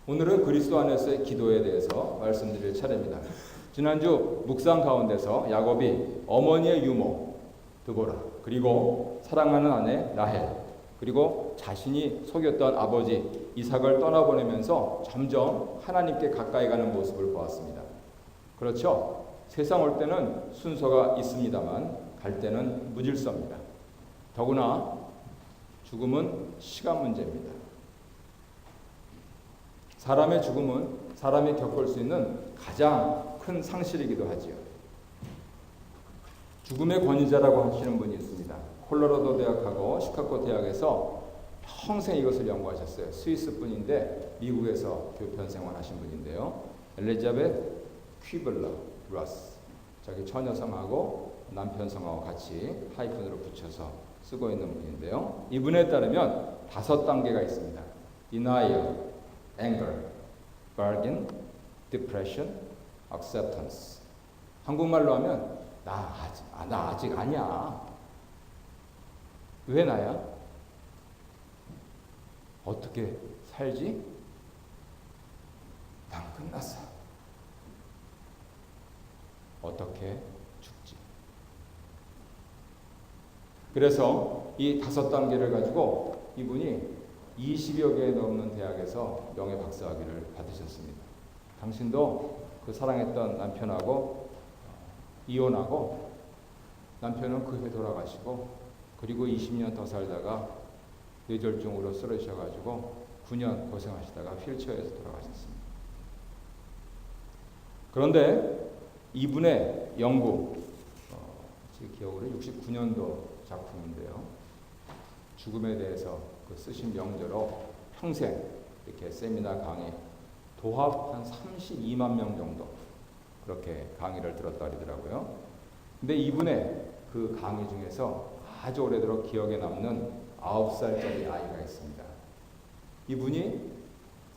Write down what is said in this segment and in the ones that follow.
오늘은 그리스도 안에서의 기도에 대해서 말씀드릴 차례입니다. 지난주 묵상 가운데서 야곱이 어머니의 유모 드보라, 그리고 사랑하는 아내 라헬, 그리고 자신이 속였던 아버지 이삭을 떠나보내면서 점점 하나님께 가까이 가는 모습을 보았습니다. 그렇죠? 세상 올 때는 순서가 있습니다만 갈 때는 무질서입니다. 더구나 죽음은 시간 문제입니다. 사람의 죽음은 사람이 겪을 수 있는 가장 큰 상실이기도 하지요. 죽음의 권위자라고 하시는 분이 있습니다. 콜로라도 대학하고 시카고 대학에서 평생 이것을 연구하셨어요. 스위스 분인데 미국에서 교편 생활하신 분인데요. 엘리자베트 퀴블러 루스, 자기 처녀성하고 남편성하고 같이 하이픈으로 붙여서 쓰고 있는 분인데요. 이분에 따르면 5단계가 있습니다. Denial, Anger, Bargain, Depression, Acceptance. 한국말로 하면 나 아직 아니야. 왜 나야? 어떻게 살지? 난 끝났어. 어떻게 죽지? 그래서 이 5단계를 가지고 이분이 20여 개에 넘는 대학에서 명예박사학위를 받으셨습니다. 당신도 그 사랑했던 남편하고 이혼하고 남편은 그 해 돌아가시고 그리고 20년 더 살다가 뇌졸중으로 쓰러지셔가지고 9년 고생하시다가 휠체어에서 돌아가셨습니다. 그런데 이분의 연구, 제 기억으로 69년도 작품인데요. 죽음에 대해서 그 쓰신 명제로 평생 이렇게 세미나 강의, 도합 한 32만 명 정도 그렇게 강의를 들었다 그러더라고요. 근데 이분의 그 강의 중에서 아주 오래도록 기억에 남는 9살짜리 아이가 있습니다. 이분이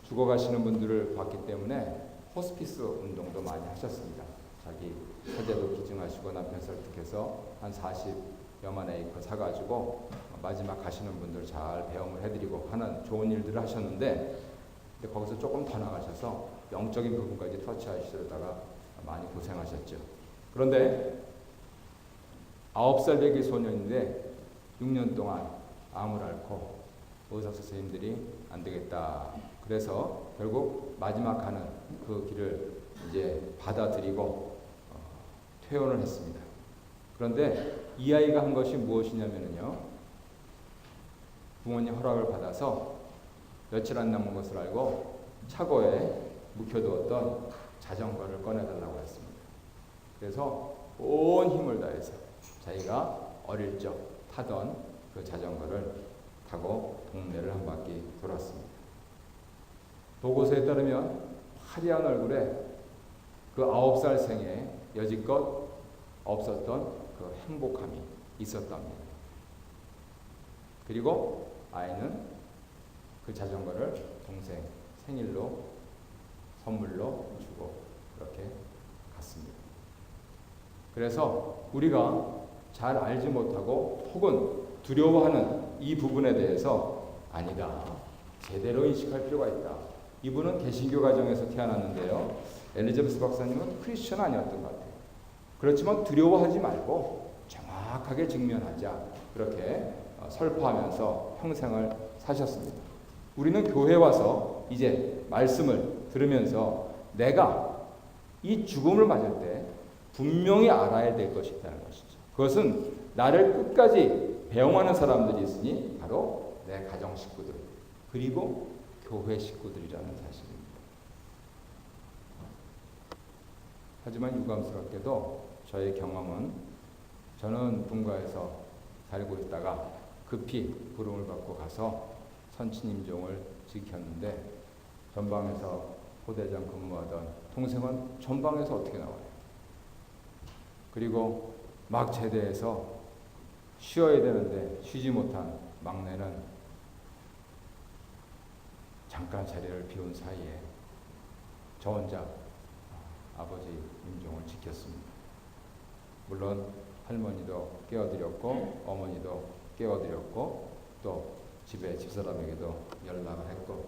죽어가시는 분들을 봤기 때문에 호스피스 운동도 많이 하셨습니다. 자기 처제도 기증하시고 남편 설득해서 한 40여만 에이커 사가지고 마지막 가시는 분들 잘 배웅을 해드리고 하는 좋은 일들을 하셨는데, 근데 거기서 조금 더 나가셔서 영적인 부분까지 터치하시려다가 많이 고생하셨죠. 그런데 9살 되기 소년인데 6년 동안 암을 앓고 의사 선생님들이 안 되겠다. 그래서 결국 마지막 가는 그 길을 이제 받아들이고 퇴원을 했습니다. 그런데 이 아이가 한 것이 무엇이냐면요, 부모님 허락을 받아서 며칠 안 남은 것을 알고 차고에 묵혀두었던 자전거를 꺼내달라고 했습니다. 그래서 온 힘을 다해서 자기가 어릴 적 타던 그 자전거를 타고 동네를 한 바퀴 돌았습니다. 보고서에 따르면 화려한 얼굴에 그 9살 생에 여지껏 없었던 그 행복함이 있었답니다. 그리고 아이는 그 자전거를 동생 생일로 선물로 주고 그렇게 갔습니다. 그래서 우리가 잘 알지 못하고 혹은 두려워하는 이 부분에 대해서 아니다, 제대로 인식할 필요가 있다. 이분은 개신교 가정에서 태어났는데요. 엘리자베스 박사님은 크리스천 아니었던 것 같아요. 그렇지만 두려워하지 말고 정확하게 직면하자, 그렇게 설파하면서 평생을 사셨습니다. 우리는 교회 와서 이제 말씀을 들으면서 내가 이 죽음을 맞을 때 분명히 알아야 될 것이 있다는 것이죠. 그것은 나를 끝까지 배웅하는 사람들이 있으니 바로 내 가정 식구들, 그리고 교회 식구들이라는 사실입니다. 하지만 유감스럽게도 저의 경험은, 저는 분가에서 살고 있다가 급히 부름을 받고 가서 선친임종을 지켰는데 전방에서 포대장 근무하던 동생은 전방에서 어떻게 나와요? 그리고 막 제대해서 쉬어야 되는데 쉬지 못한 막내는 잠깐 자리를 비운 사이에 저 혼자 아버지 임종을 지켰습니다. 물론 할머니도 깨워드렸고 어머니도 깨워드렸고 또 집에 집사람에게도 연락을 했고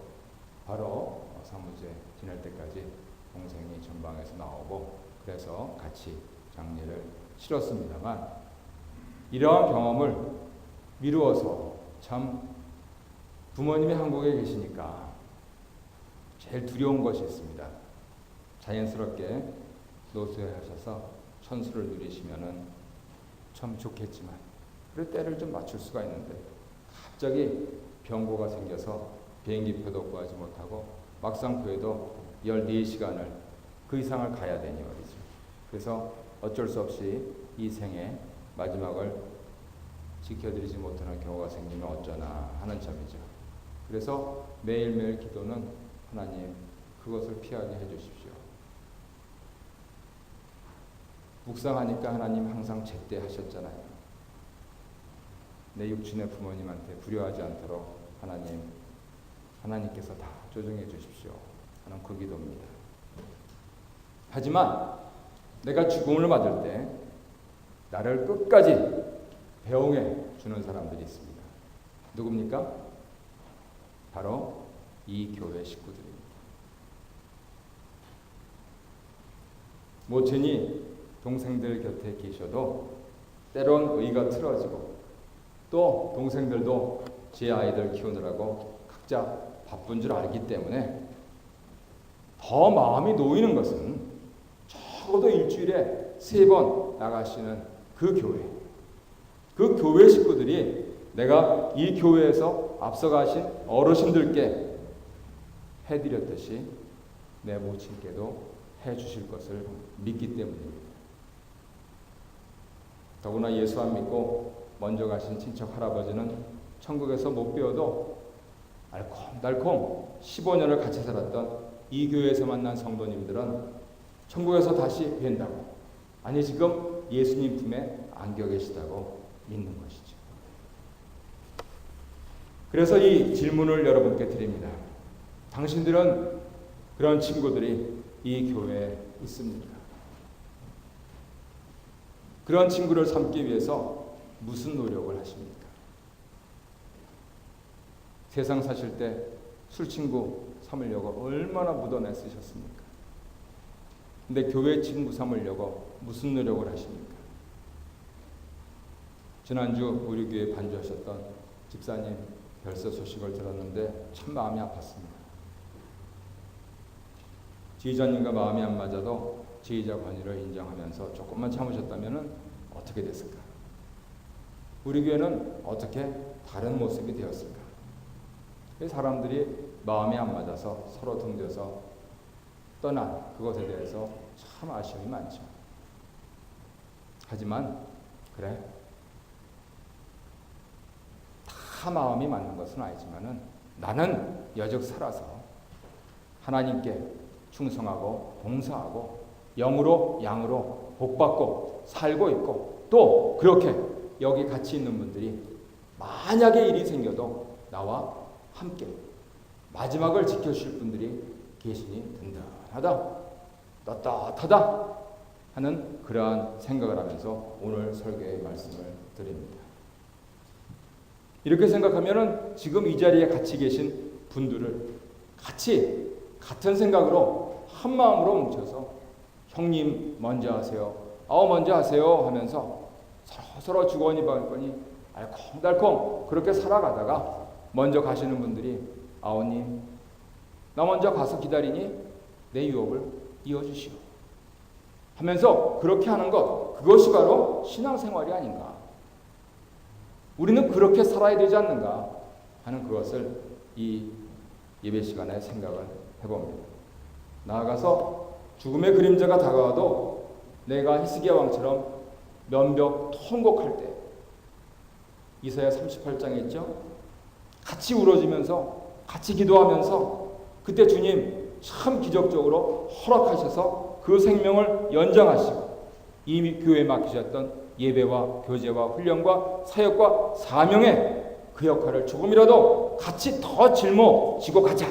바로 사무제 지낼 때까지 동생이 전방에서 나오고 그래서 같이 장례를 치렀습니다만 이러한 경험을 미루어서 참 부모님이 한국에 계시니까 제일 두려운 것이 있습니다. 자연스럽게 노쇠 하셔서 천수를 누리시면은 참 좋겠지만 그래 때를 좀 맞출 수가 있는데 갑자기 병고가 생겨서 비행기표도 구하지 못하고 막상 구해도 14시간을 그 이상을 가야 되니 말이죠. 그래서 어쩔 수 없이 이 생의 마지막을 지켜드리지 못하는 경우가 생기면 어쩌나 하는 점이죠. 그래서 매일매일 기도는 하나님 그것을 피하게 해주십시오. 묵상하니까 하나님 항상 제때 하셨잖아요. 내 육신의 부모님한테 불효하지 않도록 하나님께서 다 조정해 주십시오 하는 그 기도입니다. 하지만 내가 죽음을 맞을 때 나를 끝까지 배웅해 주는 사람들이 있습니다. 누굽니까? 바로 이 교회 식구들입니다. 모친이 동생들 곁에 계셔도 때론 의가 틀어지고 또 동생들도 제 아이들 키우느라고 각자 바쁜 줄 알기 때문에 더 마음이 놓이는 것은 적어도 일주일에 3번 나가시는 그 교회 식구들이 내가 이 교회에서 앞서가신 어르신들께 해드렸듯이 내 모친께도 해주실 것을 믿기 때문입니다. 더구나 예수 안 믿고 먼저 가신 친척 할아버지는 천국에서 못 배워도 알콩달콩 15년을 같이 살았던 이 교회에서 만난 성도님들은 천국에서 다시 뵌다고, 아니 지금 예수님 품에 안겨 계시다고 믿는 것이죠. 그래서 이 질문을 여러분께 드립니다. 당신들은 그런 친구들이 이 교회에 있습니까? 그런 친구를 삼기 위해서 무슨 노력을 하십니까? 세상 사실 때 술친구 삼으려고 얼마나 묻어내 쓰셨습니까? 근데 교회 친구 삼으려고 무슨 노력을 하십니까? 지난주 우리 교회 반주하셨던 집사님 별세 소식을 들었는데 참 마음이 아팠습니다. 지휘자님과 마음이 안 맞아도 지휘자 권위를 인정하면서 조금만 참으셨다면 어떻게 됐을까? 우리 교회는 어떻게 다른 모습이 되었을까? 사람들이 마음이 안 맞아서 서로 등져서 떠난 그것에 대해서 참 아쉬움이 많죠. 하지만 그래, 다 마음이 맞는 것은 아니지만은 나는 여적 살아서 하나님께 충성하고 봉사하고 영으로 양으로 복받고 살고 있고, 또 그렇게 여기 같이 있는 분들이 만약에 일이 생겨도 나와 함께 마지막을 지켜주실 분들이 계시니 든든하다, 떳떳하다 하는 그러한 생각을 하면서 오늘 설교의 말씀을 드립니다. 이렇게 생각하면은 지금 이 자리에 같이 계신 분들을 같이 같은 생각으로 한 마음으로 뭉쳐서 형님 먼저 하세요, 먼저 하세요 하면서 서로 주거니 받거니 알콩달콩 그렇게 살아가다가 먼저 가시는 분들이 아우님 나 먼저 가서 기다리니 내 유업을 이어주시오 하면서 그렇게 하는 것, 그것이 바로 신앙생활이 아닌가, 우리는 그렇게 살아야 되지 않는가 하는 그것을 이 예배 시간에 생각을 해봅니다. 나아가서 죽음의 그림자가 다가와도 내가 히스기야 왕처럼 면벽 통곡할 때, 이사야 38장에 있죠. 같이 울어주면서 같이 기도하면서 그때 주님 참 기적적으로 허락하셔서 그 생명을 연장하시고 이 교회에 맡기셨던 예배와 교제와 훈련과 사역과 사명의 그 역할을 조금이라도 같이 더 짊어지고 가자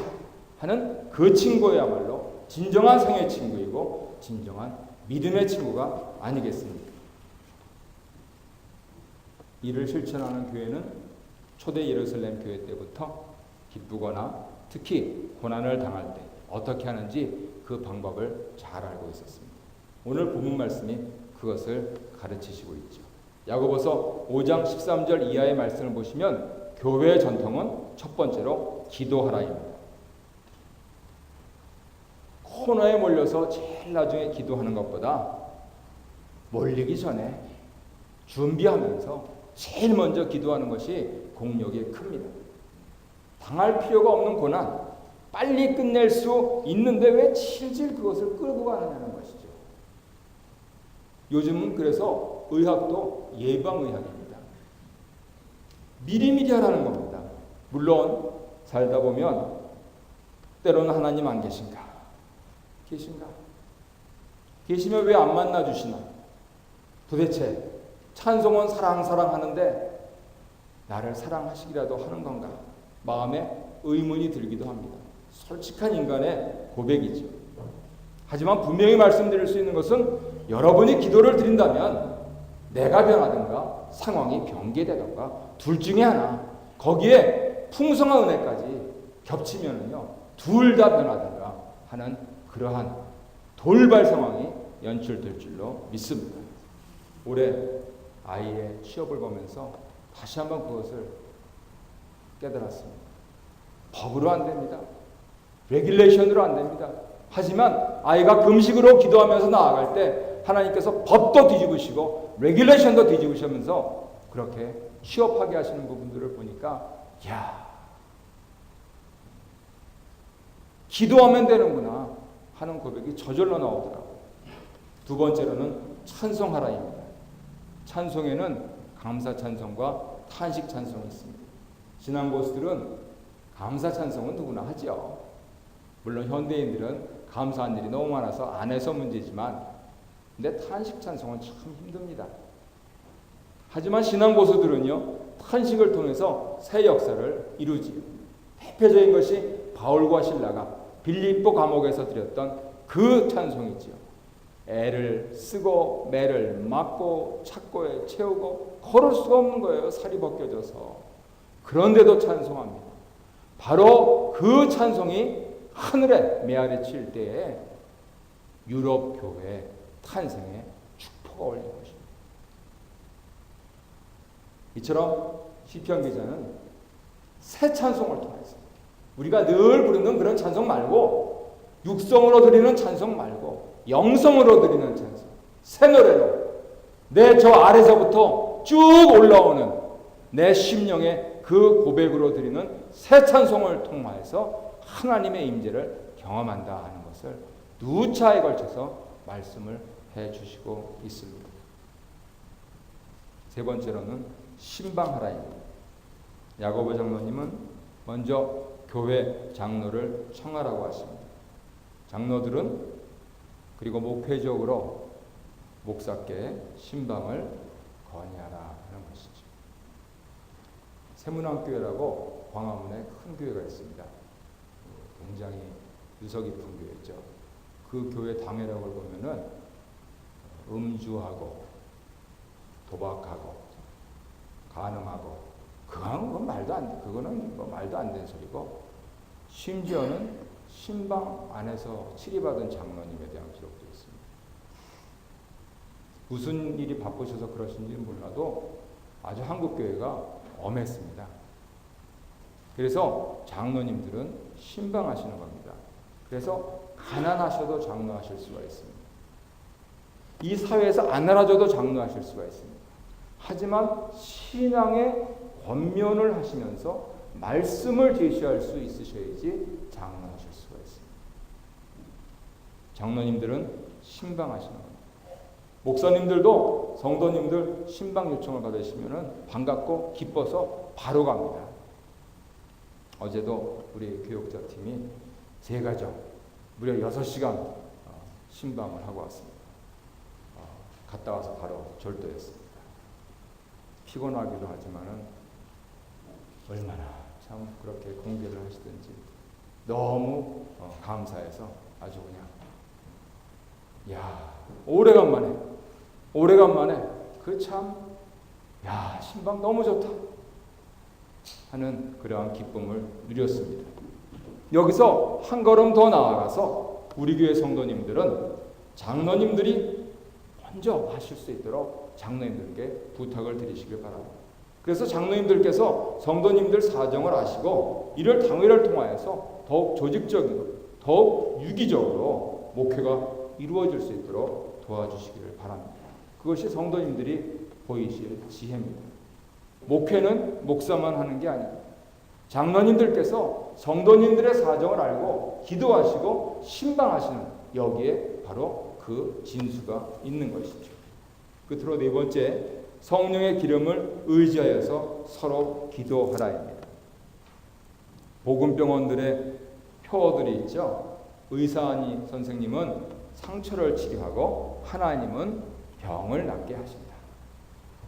하는 그 친구야말로 진정한 생의 친구이고 진정한 믿음의 친구가 아니겠습니까? 이를 실천하는 교회는 초대 예루살렘 교회 때부터 기쁘거나 특히 고난을 당할 때 어떻게 하는지 그 방법을 잘 알고 있었습니다. 오늘 본문 말씀이 그것을 가르치시고 있죠. 야고보서 5장 13절 이하의 말씀을 보시면 교회의 전통은 첫 번째로 기도하라입니다. 코너에 몰려서 제일 나중에 기도하는 것보다 몰리기 전에 준비하면서 제일 먼저 기도하는 것이 공력이 큽니다. 당할 필요가 없는 고난, 빨리 끝낼 수 있는데 왜 질질 그것을 끌고 가느냐는 것이죠. 요즘은 그래서 의학도 예방의학입니다. 미리미리 하라는 겁니다. 물론 살다 보면 때로는 하나님 안 계신가? 계신가? 계시면 왜 안 만나주시나? 도대체 찬송은 사랑 하는데 나를 사랑하시기라도 하는 건가? 마음에 의문이 들기도 합니다. 솔직한 인간의 고백이죠. 하지만 분명히 말씀드릴 수 있는 것은 여러분이 기도를 드린다면 내가 변하든가 상황이 변개되든가 둘 중에 하나, 거기에 풍성한 은혜까지 겹치면은요 둘 다 변하든가 하는 그러한 돌발 상황이 연출될 줄로 믿습니다. 올해 아이의 취업을 보면서 다시 한번 그것을 깨달았습니다. 법으로 안 됩니다. 레귤레이션으로 안 됩니다. 하지만 아이가 금식으로 기도하면서 나아갈 때 하나님께서 법도 뒤집으시고 레귤레이션도 뒤집으시면서 그렇게 취업하게 하시는 부분들을 보니까 야, 기도하면 되는구나 하는 고백이 저절로 나오더라고요. 두 번째로는 찬송하라입니다. 찬송에는 감사 찬송과 탄식 찬송이 있습니다. 신앙 고수들은 감사 찬송은 누구나 하죠. 물론 현대인들은 감사한 일이 너무 많아서 안 해서 문제지만 근데 탄식 찬송은 참 힘듭니다. 하지만 신앙 고수들은요 탄식을 통해서 새 역사를 이루지요. 대표적인 것이 바울과 실라가 빌립보 감옥에서 드렸던 그 찬송이지요. 애를 쓰고 매를 맞고 착고에 채우고 걸을 수가 없는 거예요. 살이 벗겨져서. 그런데도 찬송합니다. 바로 그 찬송이 하늘에 메아리 칠 때에 유럽 교회 탄생의 축포가 올린 것입니다. 이처럼 시편 기자는 새 찬송을 통해서 우리가 늘 부르는 그런 찬송 말고 육성으로 드리는 찬송 말고 영성으로 드리는 찬송, 새 노래로 내 저 아래서부터 쭉 올라오는 내 심령의 그 고백으로 드리는 새 찬송을 통하여서 하나님의 임재를 경험한다 하는 것을 누차에 걸쳐서 말씀을 해주시고 있습니다. 세 번째로는 신방하라입니다. 야고보 장로님은 먼저 교회 장로를 청하라고 하십니다. 장로들은 그리고 목회적으로 목사께 신방을 건의하라 하는 것이죠. 세문안교회라고 광화문에 큰 교회가 있습니다. 굉장히 유서 깊은 교회죠. 그 교회 당회력을 보면은 음주하고 도박하고 간음하고 그거는 말도 안 돼. 그거는 뭐 말도 안 되는 소리고 심지어는 신방 안에서 치리받은 장로님에 대한 기록도 있습니다. 무슨 일이 바쁘셔서 그러신지는 몰라도 아주 한국교회가 엄했습니다. 그래서 장로님들은 신방하시는 겁니다. 그래서 가난하셔도 장로하실 수가 있습니다. 이 사회에서 안 알아줘도 장로하실 수가 있습니다. 하지만 신앙의 권면을 하시면서 말씀을 제시할 수 있으셔야지 장로하실 수가 있습니다. 장로님들은 신방하시는 겁니다. 목사님들도 성도님들 신방 요청을 받으시면 반갑고 기뻐서 바로 갑니다. 어제도 우리 교육자팀이 세 가정 무려 6시간 신방을 하고 왔습니다. 갔다 와서 바로 절도했습니다. 피곤하기도 하지만은 얼마나 참 그렇게 공개를 하시든지 너무 감사해서 아주 그냥 야 오래간만에 그 참 야 신방 너무 좋다 하는 그러한 기쁨을 누렸습니다. 여기서 한 걸음 더 나아가서 우리 교회 성도님들은 장로님들이 먼저 하실 수 있도록 장로님들께 부탁을 드리시길 바랍니다. 그래서 장로님들께서 성도님들 사정을 아시고 이를 당회를 통하여서 더욱 조직적이고 더욱 유기적으로 목회가 이루어질 수 있도록 도와주시기를 바랍니다. 그것이 성도님들이 보이실 지혜입니다. 목회는 목사만 하는 게 아닙니다. 장로님들께서 성도님들의 사정을 알고 기도하시고 신방하시는 여기에 바로 그 진수가 있는 것이죠. 끝으로 네 번째, 성령의 기름을 의지하여서 서로 기도하라입니다. 복음병원들의 표어들이 있죠. 의사하니 선생님은 상처를 치료하고 하나님은 병을 낫게 하신다.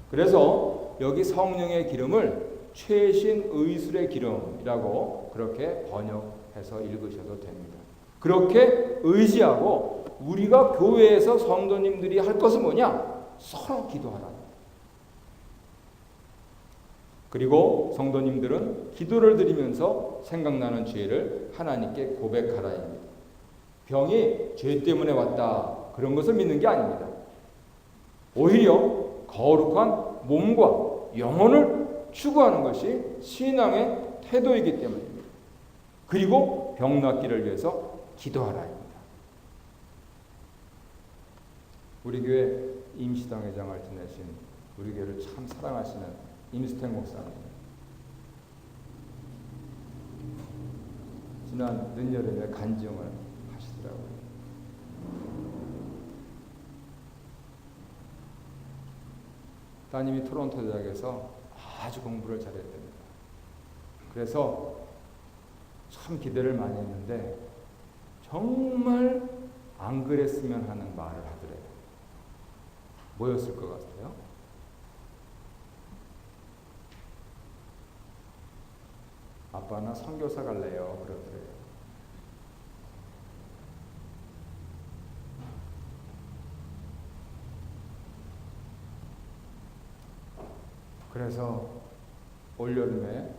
그래서 여기 성령의 기름을 최신 의술의 기름이라고 그렇게 번역해서 읽으셔도 됩니다. 그렇게 의지하고 우리가 교회에서 성도님들이 할 것은 뭐냐? 서로 기도하라. 그리고 성도님들은 기도를 드리면서 생각나는 죄를 하나님께 고백하라입니다. 병이 죄 때문에 왔다, 그런 것을 믿는 게 아닙니다. 오히려 거룩한 몸과 영혼을 추구하는 것이 신앙의 태도이기 때문입니다. 그리고 병 낫기를 위해서 기도하라입니다. 우리 교회 임시당 회장을 지내신 우리 교회를 참 사랑하시는 임수택 목사님, 지난 늦여름에 간증을 하시더라고요. 따님이 토론토 대학에서 아주 공부를 잘했답니다. 그래서 참 기대를 많이 했는데 정말 안 그랬으면 하는 말을 하더래요. 뭐였을 것 같아요? 아빠 나 선교사 갈래요, 그러더래요. 그래서 올여름에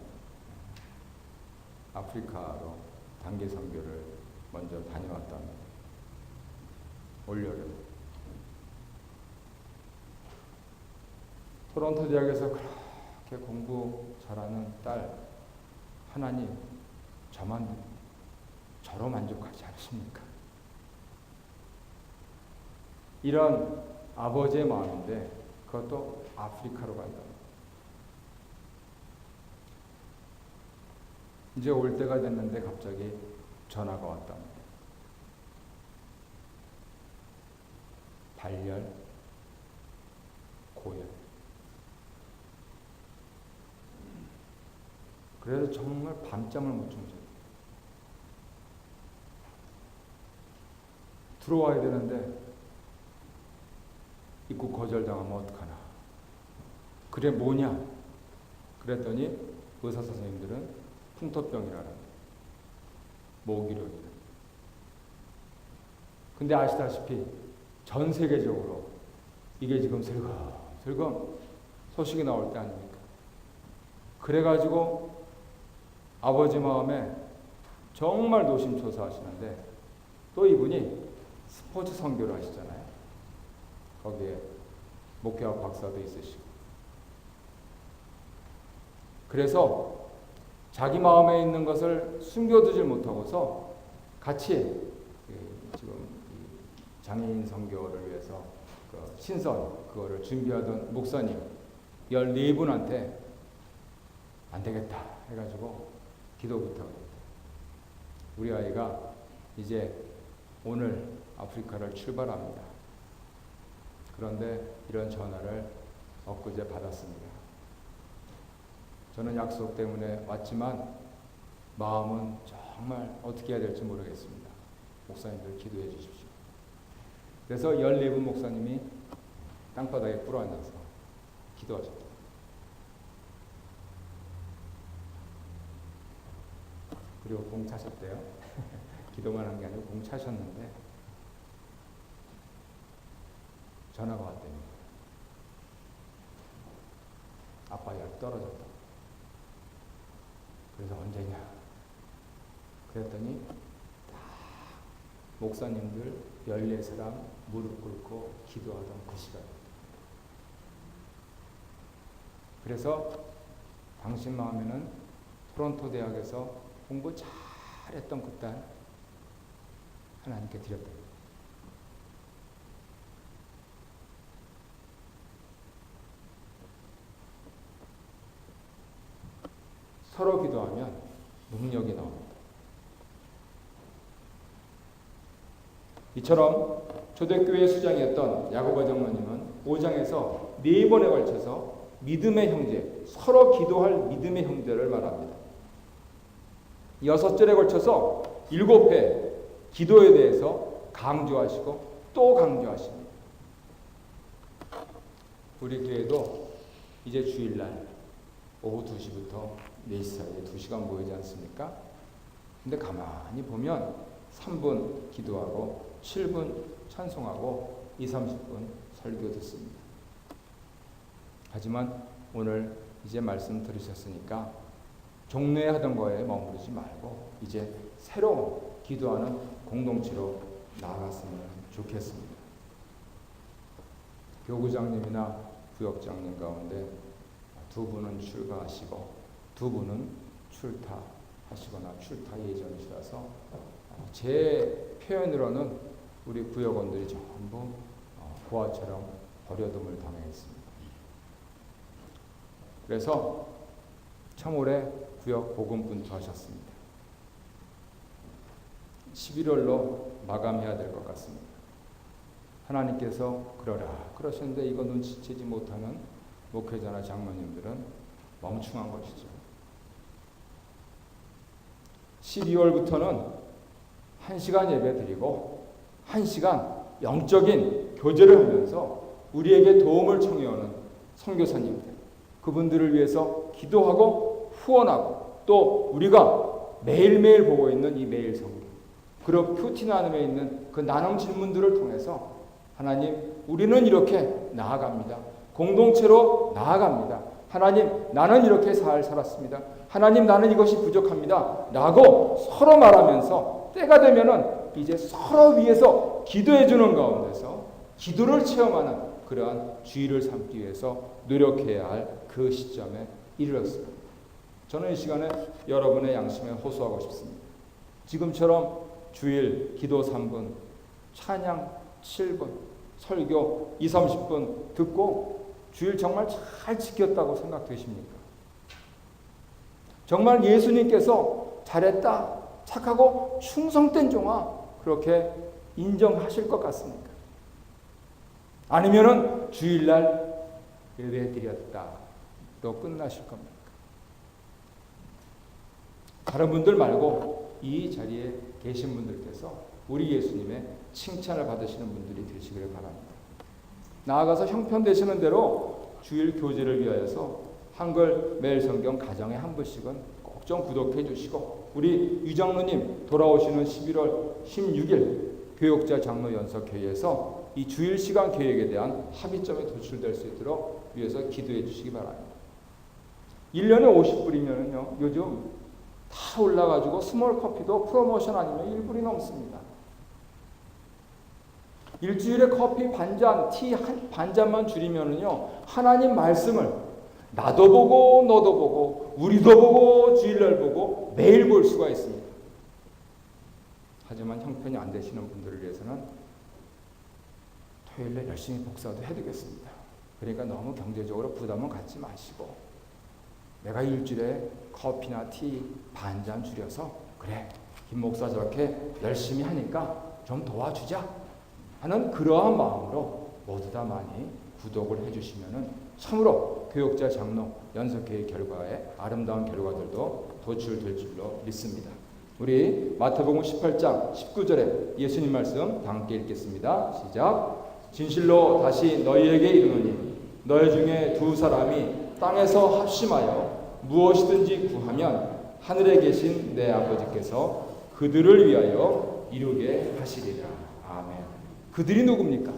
아프리카로 단기 선교를 먼저 다녀왔답니다. 올여름. 토론토 대학에서 그렇게 공부 잘하는 딸, 하나님 저로 만족하지 않으십니까? 이런 아버지의 마음인데 그것도 아프리카로 간다. 이제 올 때가 됐는데 갑자기 전화가 왔답니다. 발열, 고열. 그래서 정말 밤잠을 못 주무셔요. 들어와야 되는데 입국 거절당하면 어떡하나. 그래 뭐냐? 그랬더니 의사 선생님들은 풍토병이라는 모기력이다. 근데 아시다시피 전 세계적으로 이게 지금 슬금 소식이 나올 때 아닙니까? 그래가지고 아버지 마음에 정말 노심초사하시는데 또 이분이 스포츠 선교를 하시잖아요. 거기에 목회학 박사도 있으시고. 그래서 자기 마음에 있는 것을 숨겨두질 못하고서 같이 지금 장애인 선교를 위해서 신선 그거를 준비하던 목사님 14분한테 안 되겠다 해가지고 기도 부탁합니다. 우리 아이가 이제 오늘 아프리카를 출발합니다. 그런데 이런 전화를 엊그제 받았습니다. 저는 약속 때문에 왔지만 마음은 정말 어떻게 해야 될지 모르겠습니다. 목사님들 기도해 주십시오. 그래서 14분 목사님이 땅바닥에 꿇어앉아서 기도하셨다. 그리고 공 차셨대요. 기도만 한 게 아니고 공 차셨는데 전화가 왔답니다. 아빠 약 떨어졌다. 그래서 언제냐? 그랬더니 다 목사님들 14사람 무릎 꿇고 기도하던 그 시간. 그래서 당신 마음에는 토론토 대학에서 공부 잘했던 그 딸 하나님께 드렸다. 서로 기도하면 능력이 나옵니다. 이처럼 초대교회 수장이었던 야고보 장로님은 5장에서 4번에 걸쳐서 믿음의 형제, 서로 기도할 믿음의 형제를 말합니다. 6절에 걸쳐서 7회 기도에 대해서 강조하시고 또 강조하십니다. 우리 교회도 이제 주일날 오후 2시부터 4시 사이에 2시간 모이지 않습니까? 근데 가만히 보면 3분 기도하고 7분 찬송하고 20-30분 설교 듣습니다. 하지만 오늘 이제 말씀 들으셨으니까 종래 하던 거에 머무르지 말고 이제 새로운 기도하는 공동체로 나아갔으면 좋겠습니다. 교구장님이나 부역장님 가운데 2분은 출가하시고 2분은 출타하시거나 출타 예정이시라서 제 표현으로는 우리 부역원들이 전부 고아처럼 버려둠을 당했습니다. 그래서 참 올해 구역 복음 분투하셨습니다. 11월로 마감해야 될 것 같습니다. 하나님께서 그러셨는데 이거 눈치채지 못하는 목회자나 장로님들은 멍청한 것이죠. 12월부터는 1시간 예배 드리고 1시간 영적인 교제를 하면서 우리에게 도움을 청해오는 선교사님들, 그분들을 위해서 기도하고 후원하고 또 우리가 매일매일 보고 있는 이 매일 성경, 그리고 큐티나눔에 있는 그 나눔 질문들을 통해서 하나님, 우리는 이렇게 나아갑니다. 공동체로 나아갑니다. 하나님, 나는 이렇게 잘 살았습니다. 하나님, 나는 이것이 부족합니다. 라고 서로 말하면서 때가 되면은 이제 서로 위해서 기도해 주는 가운데서 기도를 체험하는 그러한 주의를 삼기 위해서 노력해야 할 그 시점에 이르렀습니다. 저는 이 시간에 여러분의 양심에 호소하고 싶습니다. 지금처럼 주일 기도 3분, 찬양 7분, 설교 20-30분 듣고 주일 정말 잘 지켰다고 생각되십니까? 정말 예수님께서 잘했다, 착하고 충성된 종아 그렇게 인정하실 것 같습니까? 아니면은 주일날 예배 드렸다 또 끝나실 겁니까? 다른 분들 말고 이 자리에 계신 분들께서 우리 예수님의 칭찬을 받으시는 분들이 되시기를 바랍니다. 나아가서 형편되시는 대로 주일 교제를 위하여서 한글 매일 성경 가정에 한 분씩은 꼭 좀 구독해 주시고 우리 유장로님 돌아오시는 11월 16일 교역자 장로 연석회의에서 이 주일 시간 계획에 대한 합의점에 도출될 수 있도록 위해서 기도해 주시기 바랍니다. 1년에 50불이면요 요즘 다 올라가지고 스몰 커피도 프로모션 아니면 1불이 넘습니다. 일주일에 커피 반잔, 티 반잔만 줄이면은요 하나님 말씀을 나도 보고 너도 보고 우리도 보고 주일날 보고 매일 볼 수가 있습니다. 하지만 형편이 안 되시는 분들을 위해서는 토요일에 열심히 복사도 해두겠습니다. 그러니까 너무 경제적으로 부담은 갖지 마시고 내가 일주일에 커피나 티 반잔 줄여서 그래 김 목사 저렇게 열심히 하니까 좀 도와주자 하는 그러한 마음으로 모두 다 많이 구독을 해주시면은 참으로 교역자 장로 연석회의 결과에 아름다운 결과들도 도출될 줄로 믿습니다. 우리 마태복음 18장 19절에 예수님 말씀 다 함께 읽겠습니다. 시작. 진실로 다시 너희에게 이르노니 너희 중에 2 사람이 땅에서 합심하여 무엇이든지 구하면 하늘에 계신 내 아버지께서 그들을 위하여 이루게 하시리라. 아멘. 그들이 누굽니까?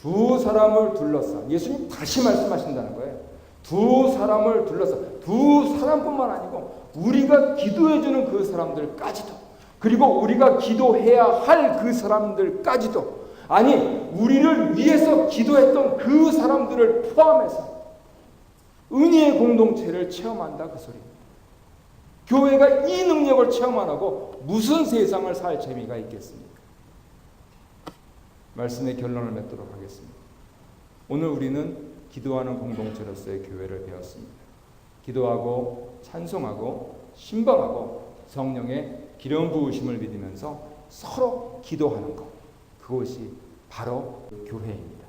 2 사람을 둘러싼 예수님 다시 말씀하신다는 거예요. 두 사람을 둘러서 두 사람뿐만 아니고 우리가 기도해주는 그 사람들까지도, 그리고 우리가 기도해야 할 그 사람들까지도, 아니 우리를 위해서 기도했던 그 사람들을 포함해서 은혜의 공동체를 체험한다, 그 소리입니다. 교회가 이 능력을 체험 안 하고 무슨 세상을 살 재미가 있겠습니까? 말씀의 결론을 맺도록 하겠습니다. 오늘 우리는 기도하는 공동체로서의 교회를 배웠습니다. 기도하고 찬송하고 신방하고 성령의 기름 부으심을 믿으면서 서로 기도하는 것, 그것이 바로 교회입니다.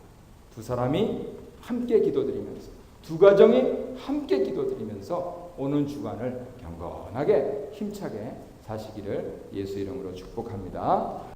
두 사람이 함께 기도드리면서, 두 가정이 함께 기도드리면서 오는 주간을 경건하게 힘차게 사시기를 예수 이름으로 축복합니다.